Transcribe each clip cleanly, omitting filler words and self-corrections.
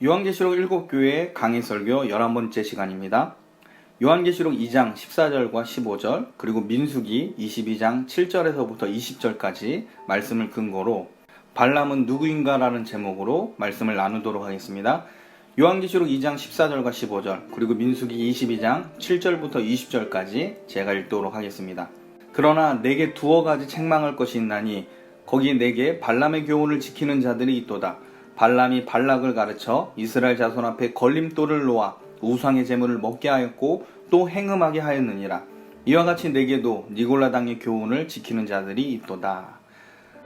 요한계시록 7교회 강해설교 11번째 시간입니다. 요한계시록 2장 14절과 15절 그리고 민수기 22장 7절에서부터 20절까지 말씀을 근거로 발람은 누구인가 라는 제목으로 말씀을 나누도록 하겠습니다. 요한계시록 2장 14절과 15절 그리고 민수기 22장 7절부터 20절까지 제가 읽도록 하겠습니다. 그러나 내게 두어 가지 책망할 것이 있나니 거기 내게 발람의 교훈을 지키는 자들이 있도다. 발람이 발락을 가르쳐 이스라엘 자손 앞에 걸림돌을 놓아 우상의 제물을 먹게 하였고 또 행음하게 하였느니라. 이와 같이 내게도 니골라 당의 교훈을 지키는 자들이 있도다.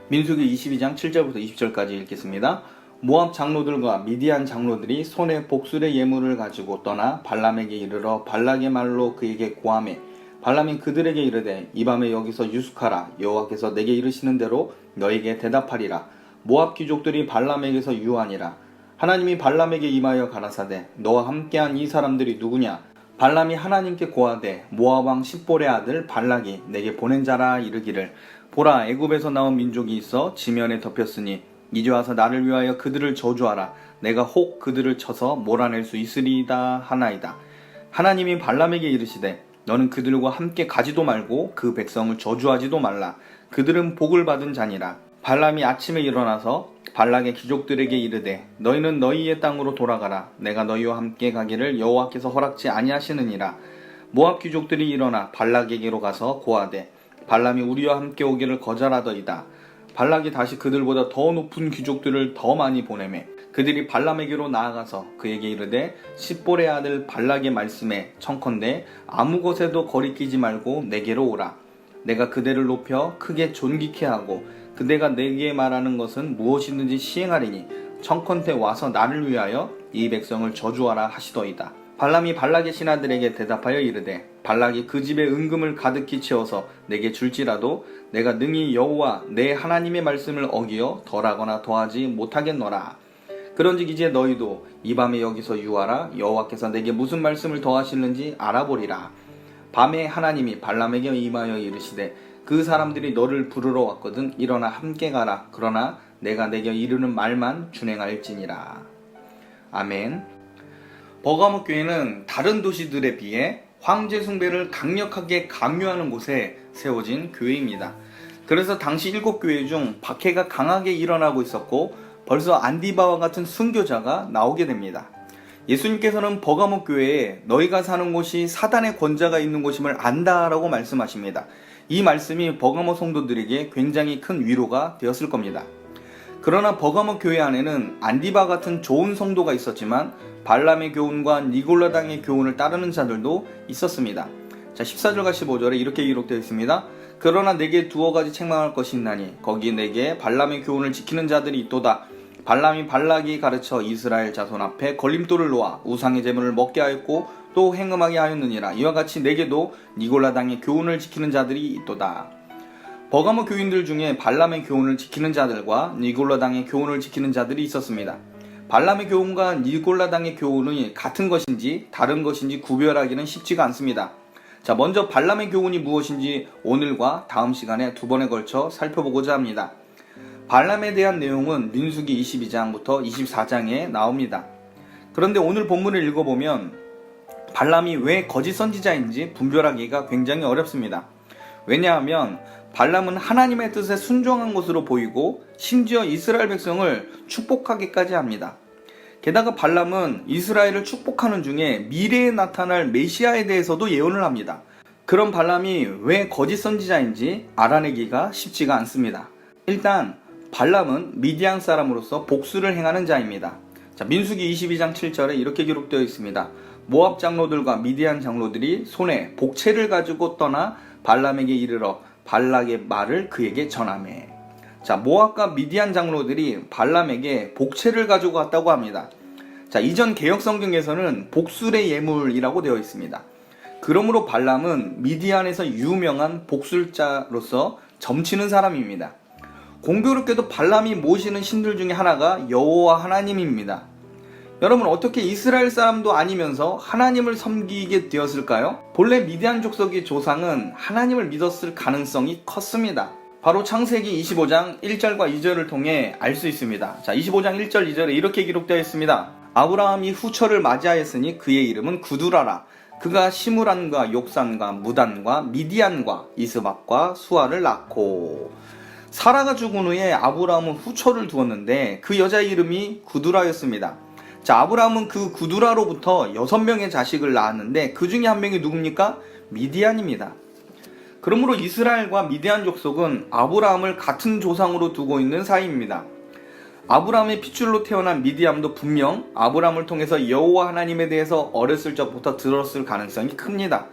민수기 22장 7절부터 20절까지 읽겠습니다. 모압 장로들과 미디안 장로들이 손에 복술의 예물을 가지고 떠나 발람에게 이르러 발락의 말로 그에게 고하매 발람이 그들에게 이르되 이 밤에 여기서 유숙하라. 여호와께서 내게 이르시는 대로 너에게 대답하리라. 모압 귀족들이 발람에게서 유하니라. 하나님이 발람에게 임하여 가라사대 너와 함께한 이 사람들이 누구냐? 발람이 하나님께 고하되 모압 왕 십볼의 아들 발락이 내게 보낸 자라 이르기를 보라 애굽에서 나온 민족이 있어 지면에 덮였으니 이제 와서 나를 위하여 그들을 저주하라. 내가 혹 그들을 쳐서 몰아낼 수 있으리이다 하나이다. 하나님이 발람에게 이르시되 너는 그들과 함께 가지도 말고 그 백성을 저주하지도 말라. 그들은 복을 받은 자니라. 발람이 아침에 일어나서 발락의 귀족들에게 이르되 너희는 너희의 땅으로 돌아가라. 내가 너희와 함께 가기를 여호와께서 허락지 아니하시느니라. 모압 귀족들이 일어나 발락에게로 가서 고하되 발람이 우리와 함께 오기를 거절하더이다. 발락이 다시 그들보다 더 높은 귀족들을 더 많이 보내매 그들이 발람에게로 나아가서 그에게 이르되 십볼의 아들 발락의 말씀에 청컨대 아무 곳에도 거리끼지 말고 내게로 오라. 내가 그대를 높여 크게 존귀케 하고 그대가 내게 말하는 것은 무엇이든지 시행하리니 청컨대 와서 나를 위하여 이 백성을 저주하라 하시더이다. 발람이 발락의 신하들에게 대답하여 이르되 발락이 그 집에 은금을 가득히 채워서 내게 줄지라도 내가 능히 여호와 내 하나님의 말씀을 어기어 덜하거나 더하지 못하겠노라. 그런즉 이제 너희도 이 밤에 여기서 유하라. 여호와께서 내게 무슨 말씀을 더하시는지 알아보리라. 밤에 하나님이 발람에게 임하여 이르시되 그 사람들이 너를 부르러 왔거든 일어나 함께 가라. 그러나 내가 내게 이르는 말만 준행할지니라. 아멘. 버가모 교회는 다른 도시들에 비해 황제 숭배를 강력하게 강요하는 곳에 세워진 교회입니다. 그래서 당시 7교회 중 박해가 강하게 일어나고 있었고 벌써 안디바와 같은 순교자가 나오게 됩니다. 예수님께서는 버가모 교회에 너희가 사는 곳이 사단의 권자가 있는 곳임을 안다라고 말씀하십니다. 이 말씀이 버가모 성도들에게 굉장히 큰 위로가 되었을 겁니다. 그러나 버가모 교회 안에는 안디바 같은 좋은 성도가 있었지만 발람의 교훈과 니골라 당의 교훈을 따르는 자들도 있었습니다. 자, 14절과 15절에 이렇게 기록되어 있습니다. 그러나 내게 두어 가지 책망할 것이 있나니 거기 내게 발람의 교훈을 지키는 자들이 있도다. 발람이 발락이 가르쳐 이스라엘 자손 앞에 걸림돌을 놓아 우상의 제물을 먹게 하였고 또 행음하게 하였느니라. 이와 같이 내게도 니골라 당의 교훈을 지키는 자들이 있도다. 버가모 교인들 중에 발람의 교훈을 지키는 자들과 니골라 당의 교훈을 지키는 자들이 있었습니다. 발람의 교훈과 니골라 당의 교훈이 같은 것인지 다른 것인지 구별하기는 쉽지가 않습니다. 자, 먼저 발람의 교훈이 무엇인지 오늘과 다음 시간에 두 번에 걸쳐 살펴보고자 합니다. 발람에 대한 내용은 민수기 22장부터 24장에 나옵니다. 그런데 오늘 본문을 읽어보면 발람이 왜 거짓 선지자인지 분별하기가 굉장히 어렵습니다. 왜냐하면 발람은 하나님의 뜻에 순종한 것으로 보이고 심지어 이스라엘 백성을 축복하기까지 합니다. 게다가 발람은 이스라엘을 축복하는 중에 미래에 나타날 메시아에 대해서도 예언을 합니다. 그런 발람이 왜 거짓 선지자인지 알아내기가 쉽지가 않습니다. 일단 발람은 미디안 사람으로서 복수를 행하는 자입니다. 자, 민수기 22장 7절에 이렇게 기록되어 있습니다. 모압 장로들과 미디안 장로들이 손에 복채를 가지고 떠나 발람에게 이르러 발락의 말을 그에게 전하매. 자, 모압과 미디안 장로들이 발람에게 복채를 가지고 갔다고 합니다. 자, 이전 개역 성경에서는 복술의 예물이라고 되어 있습니다. 그러므로 발람은 미디안에서 유명한 복술자로서 점치는 사람입니다. 공교롭게도 발람이 모시는 신들 중에 하나가 여호와 하나님입니다. 여러분, 어떻게 이스라엘 사람도 아니면서 하나님을 섬기게 되었을까요? 본래 미디안 족속의 조상은 하나님을 믿었을 가능성이 컸습니다. 바로 창세기 25장 1절과 2절을 통해 알 수 있습니다. 자, 25장 1절 2절에 이렇게 기록되어 있습니다. 아브라함이 후처를 맞이하였으니 그의 이름은 구두라라. 그가 시므란과 욕산과 무단과 미디안과 이스박과 수아를 낳고. 사라가 죽은 후에 아브라함은 후처를 두었는데 그 여자의 이름이 구두라였습니다. 자, 아브라함은 그 구두라로부터 6명의 자식을 낳았는데 그 중에 한 명이 누굽니까? 미디안입니다. 그러므로 이스라엘과 미디안 족속은 아브라함을 같은 조상으로 두고 있는 사이입니다. 아브라함의 핏줄로 태어난 미디안도 분명 아브라함을 통해서 여호와 하나님에 대해서 어렸을 적부터 들었을 가능성이 큽니다.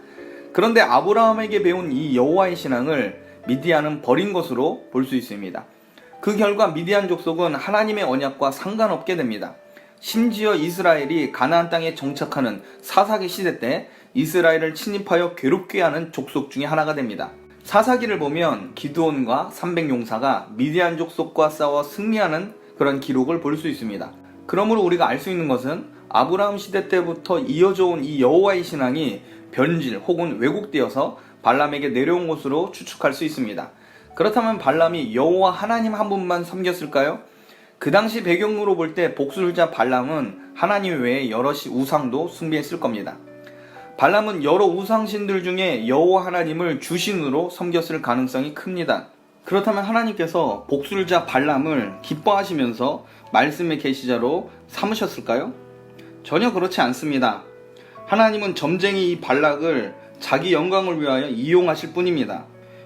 그런데 아브라함에게 배운 이 여호와의 신앙을 미디안은 버린 것으로 볼 수 있습니다. 그 결과 미디안 족속은 하나님의 언약과 상관없게 됩니다. 심지어 이스라엘이 가나안 땅에 정착하는 사사기 시대 때 이스라엘을 침입하여 괴롭게 하는 족속 중에 하나가 됩니다. 사사기를 보면 기드온과 300용사가 미디안 족속과 싸워 승리하는 그런 기록을 볼 수 있습니다. 그러므로 우리가 알 수 있는 것은 아브라함 시대 때부터 이어져 온 이 여호와의 신앙이 변질 혹은 왜곡되어서 발람에게 내려온 것으로 추측할 수 있습니다. 그렇다면 발람이 여호와 하나님 한 분만 섬겼을까요? 그 당시 배경으로 볼 때 복술자 발람은 하나님 외에 여러 우상도 숭배했을 겁니다. 발람은 여러 우상신들 중에 여호와 하나님을 주신으로 섬겼을 가능성이 큽니다. 그렇다면 하나님께서 복술자 발람을 기뻐하시면서 말씀의 계시자로 삼으셨을까요? 전혀 그렇지 않습니다. 하나님은 점쟁이 이 발락을 자기 영광을 위하여 이용하실 뿐입니다.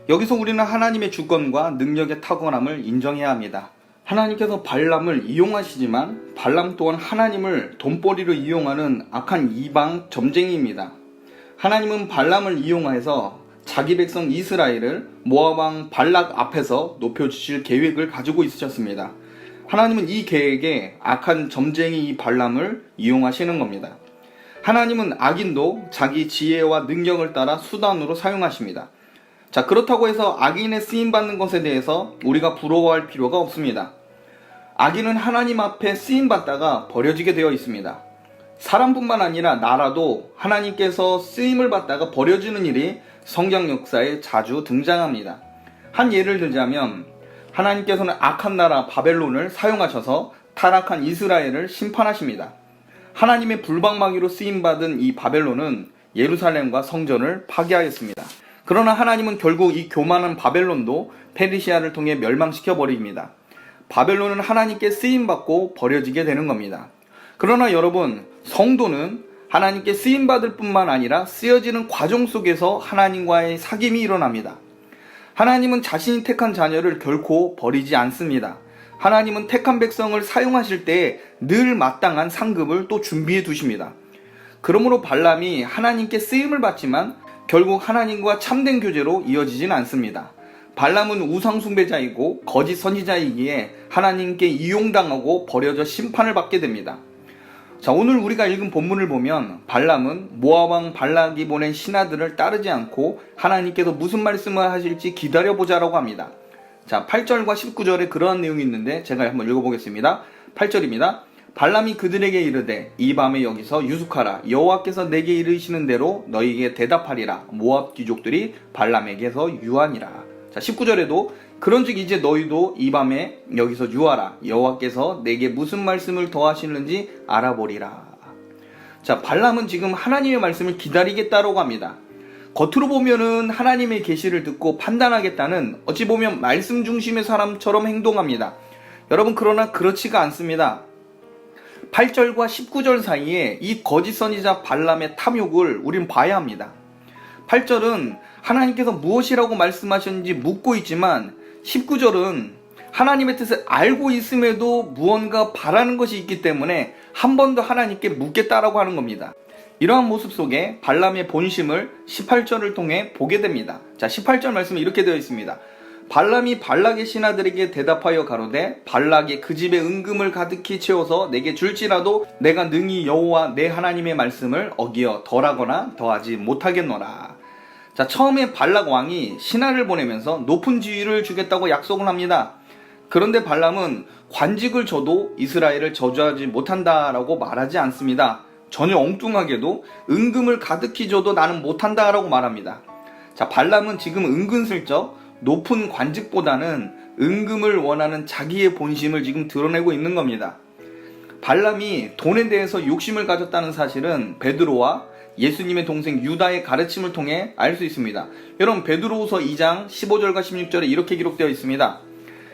여기서 우리는 하나님의 주권과 능력의 탁월함을 인정해야 합니다. 하나님께서 발람을 이용하시지만 발람 또한 하나님을 돈벌이로 이용하는 악한 이방 점쟁이입니다. 하나님은 발람을 이용해서 자기 백성 이스라엘을 모압 왕 발락 앞에서 높여주실 계획을 가지고 있으셨습니다. 하나님은 이 계획에 악한 점쟁이 이 발람을 이용하시는 겁니다. 하나님은 악인도 자기 지혜와 능력을 따라 수단으로 사용하십니다. 자, 그렇다고 해서 악인의 쓰임받는 것에 대해서 우리가 부러워할 필요가 없습니다. 악인은 하나님 앞에 쓰임받다가 버려지게 되어 있습니다. 사람뿐만 아니라 나라도 하나님께서 쓰임을 받다가 버려지는 일이 성경 역사에 자주 등장합니다. 한 예를 들자면 하나님께서는 악한 나라 바벨론을 사용하셔서 타락한 이스라엘을 심판하십니다. 하나님의 불방망이로 쓰임받은 이 바벨론은 예루살렘과 성전을 파괴하였습니다. 그러나 하나님은 결국 이 교만한 바벨론도 페르시아를 통해 멸망시켜 버립니다. 바벨론은 하나님께 쓰임받고 버려지게 되는 겁니다. 그러나 여러분, 성도는 하나님께 쓰임받을 뿐만 아니라 쓰여지는 과정 속에서 하나님과의 사귐이 일어납니다. 하나님은 자신이 택한 자녀를 결코 버리지 않습니다. 하나님은 택한 백성을 사용하실 때 늘 마땅한 상급을 또 준비해 두십니다. 그러므로 발람이 하나님께 쓰임을 받지만 결국 하나님과 참된 교제로 이어지진 않습니다. 발람은 우상숭배자이고 거짓 선지자이기에 하나님께 이용당하고 버려져 심판을 받게 됩니다. 자, 오늘 우리가 읽은 본문을 보면 발람은 모압 왕 발락이 보낸 신하들을 따르지 않고 하나님께서 무슨 말씀을 하실지 기다려보자라고 합니다. 자, 8절과 19절에 그러한 내용이 있는데 제가 한번 읽어보겠습니다. 8절입니다. 발람이 그들에게 이르되 이 밤에 여기서 유숙하라. 여호와께서 내게 이르시는 대로 너희에게 대답하리라. 모압 귀족들이 발람에게서 유하니라. 자, 19절에도 그런즉 이제 너희도 이 밤에 여기서 유하라. 여호와께서 내게 무슨 말씀을 더하시는지 알아보리라. 자, 발람은 지금 하나님의 말씀을 기다리겠다라고 합니다. 겉으로 보면은 하나님의 계시를 듣고 판단하겠다는 어찌 보면 말씀 중심의 사람처럼 행동합니다. 여러분, 그러나 그렇지가 않습니다. 8절과 19절 사이에 이 거짓 선지자 발람의 탐욕을 우린 봐야 합니다. 8절은 하나님께서 무엇이라고 말씀하셨는지 묻고 있지만 19절은 하나님의 뜻을 알고 있음에도 무언가 바라는 것이 있기 때문에 한 번 더 하나님께 묻겠다라고 하는 겁니다. 이러한 모습 속에 발람의 본심을 18절을 통해 보게 됩니다. 자, 18절 말씀은 이렇게 되어 있습니다. 발람이 발락의 신하들에게 대답하여 가로되 발락이 그 집에 은금을 가득히 채워서 내게 줄지라도 내가 능히 여호와 내 하나님의 말씀을 어기어 덜하거나 더하지 못하겠노라. 자, 처음에 발락 왕이 신하를 보내면서 높은 지위를 주겠다고 약속을 합니다. 그런데 발람은 관직을 줘도 이스라엘을 저주하지 못한다라고 말하지 않습니다. 전혀 엉뚱하게도 은금을 가득히 줘도 나는 못한다라고 말합니다. 자, 발람은 지금 은근슬쩍 높은 관직보다는 은금을 원하는 자기의 본심을 지금 드러내고 있는 겁니다. 발람이 돈에 대해서 욕심을 가졌다는 사실은 베드로와 예수님의 동생 유다의 가르침을 통해 알 수 있습니다. 여러분, 베드로후서 2장 15절과 16절에 이렇게 기록되어 있습니다.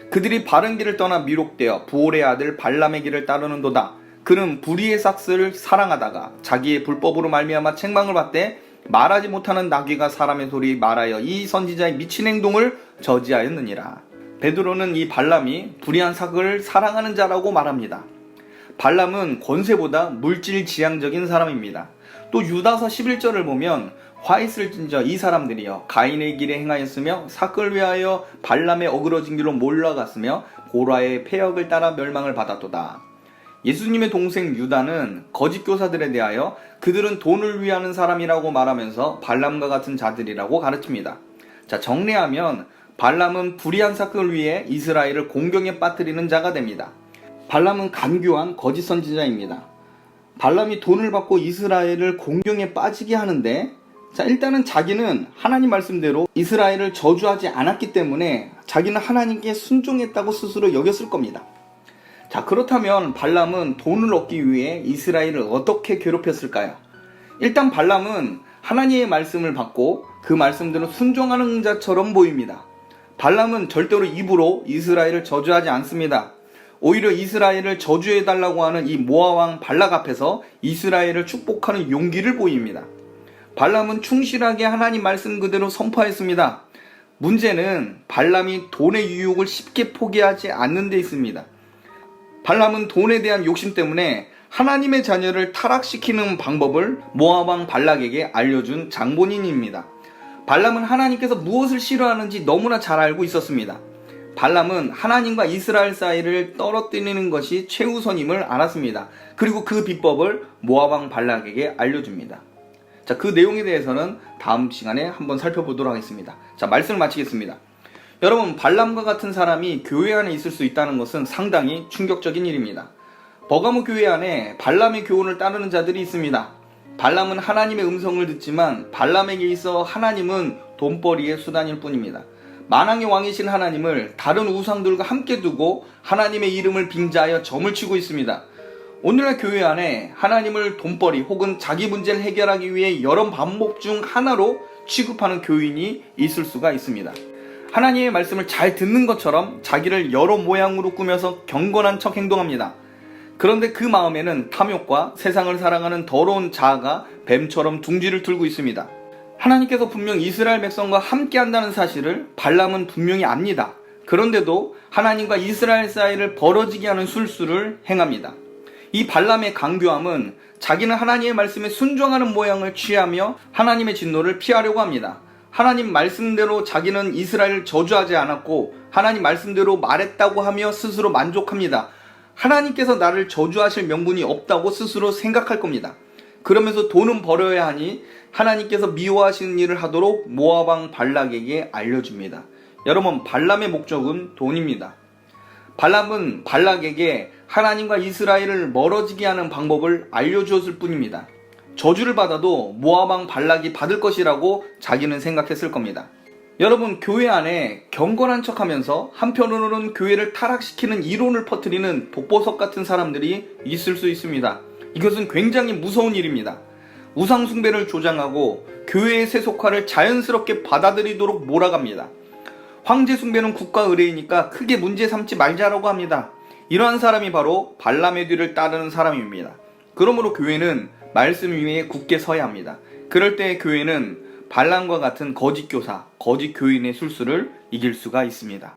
그들이 바른 길을 떠나 미혹되어 부올의 아들 발람의 길을 따르는도다. 그는 불의의 삭스를 사랑하다가 자기의 불법으로 말미암아 책망을 받되 말하지 못하는 나귀가 사람의 소리 말하여 이 선지자의 미친 행동을 저지하였느니라. 베드로는 이 발람이 불의한 삭을 사랑하는 자라고 말합니다. 발람은 권세보다 물질 지향적인 사람입니다. 또 유다서 11절을 보면 화 있을 진저 이 사람들이여 가인의 길에 행하였으며 삭을 위하여 발람의 어그러진 길로 몰라갔으며 고라의 폐역을 따라 멸망을 받았도다. 예수님의 동생 유다는 거짓 교사들에 대하여 그들은 돈을 위하는 사람이라고 말하면서 발람과 같은 자들이라고 가르칩니다. 자, 정리하면 발람은 불의한 삭을 위해 이스라엘을 공경에 빠뜨리는 자가 됩니다. 발람은 간교한 거짓 선지자입니다. 발람이 돈을 받고 이스라엘을 공경에 빠지게 하는데, 자, 일단은 자기는 하나님 말씀대로 이스라엘을 저주하지 않았기 때문에 자기는 하나님께 순종했다고 스스로 여겼을 겁니다. 자, 그렇다면 발람은 돈을 얻기 위해 이스라엘을 어떻게 괴롭혔을까요? 일단 발람은 하나님의 말씀을 받고 그 말씀대로 순종하는 자처럼 보입니다. 발람은 절대로 입으로 이스라엘을 저주하지 않습니다. 오히려 이스라엘을 저주해달라고 하는 이 모압왕 발락 앞에서 이스라엘을 축복하는 용기를 보입니다. 발람은 충실하게 하나님 말씀 그대로 선포했습니다. 문제는 발람이 돈의 유혹을 쉽게 포기하지 않는 데 있습니다. 발람은 돈에 대한 욕심 때문에 하나님의 자녀를 타락시키는 방법을 모압왕 발락에게 알려준 장본인입니다. 발람은 하나님께서 무엇을 싫어하는지 너무나 잘 알고 있었습니다. 발람은 하나님과 이스라엘 사이를 떨어뜨리는 것이 최우선임을 알았습니다. 그리고 그 비법을 모압왕 발락에게 알려줍니다. 자, 그 내용에 대해서는 다음 시간에 한번 살펴보도록 하겠습니다. 자, 말씀을 마치겠습니다. 여러분, 발람과 같은 사람이 교회 안에 있을 수 있다는 것은 상당히 충격적인 일입니다. 버가모 교회 안에 발람의 교훈을 따르는 자들이 있습니다. 발람은 하나님의 음성을 듣지만 발람에게 있어 하나님은 돈벌이의 수단일 뿐입니다. 만왕의 왕이신 하나님을 다른 우상들과 함께 두고 하나님의 이름을 빙자하여 점을 치고 있습니다. 오늘날 교회 안에 하나님을 돈벌이 혹은 자기 문제를 해결하기 위해 여러 방법 중 하나로 취급하는 교인이 있을 수가 있습니다. 하나님의 말씀을 잘 듣는 것처럼 자기를 여러 모양으로 꾸며서 경건한 척 행동합니다. 그런데 그 마음에는 탐욕과 세상을 사랑하는 더러운 자아가 뱀처럼 둥지를 틀고 있습니다. 하나님께서 분명 이스라엘 백성과 함께 한다는 사실을 발람은 분명히 압니다. 그런데도 하나님과 이스라엘 사이를 벌어지게 하는 술수를 행합니다. 이 발람의 강교함은 자기는 하나님의 말씀에 순종하는 모양을 취하며 하나님의 진노를 피하려고 합니다. 하나님 말씀대로 자기는 이스라엘을 저주하지 않았고 하나님 말씀대로 말했다고 하며 스스로 만족합니다. 하나님께서 나를 저주하실 명분이 없다고 스스로 생각할 겁니다. 그러면서 돈은 벌어야 하니 하나님께서 미워하시는 일을 하도록 모압왕 발락에게 알려줍니다. 여러분, 발람의 목적은 돈입니다. 발람은 발락에게 하나님과 이스라엘을 멀어지게 하는 방법을 알려주었을 뿐입니다. 저주를 받아도 모압왕 발락이 받을 것이라고 자기는 생각했을 겁니다. 여러분, 교회 안에 경건한 척하면서 한편으로는 교회를 타락시키는 이론을 퍼뜨리는 독보석 같은 사람들이 있을 수 있습니다. 이것은 굉장히 무서운 일입니다. 우상 숭배를 조장하고 교회의 세속화를 자연스럽게 받아들이도록 몰아갑니다. 황제 숭배는 국가 의례이니까 크게 문제 삼지 말자라고 합니다. 이러한 사람이 바로 발람의 뒤를 따르는 사람입니다. 그러므로 교회는 말씀 위에 굳게 서야 합니다. 그럴 때 교회는 발람과 같은 거짓 교사, 거짓 교인의 술수를 이길 수가 있습니다.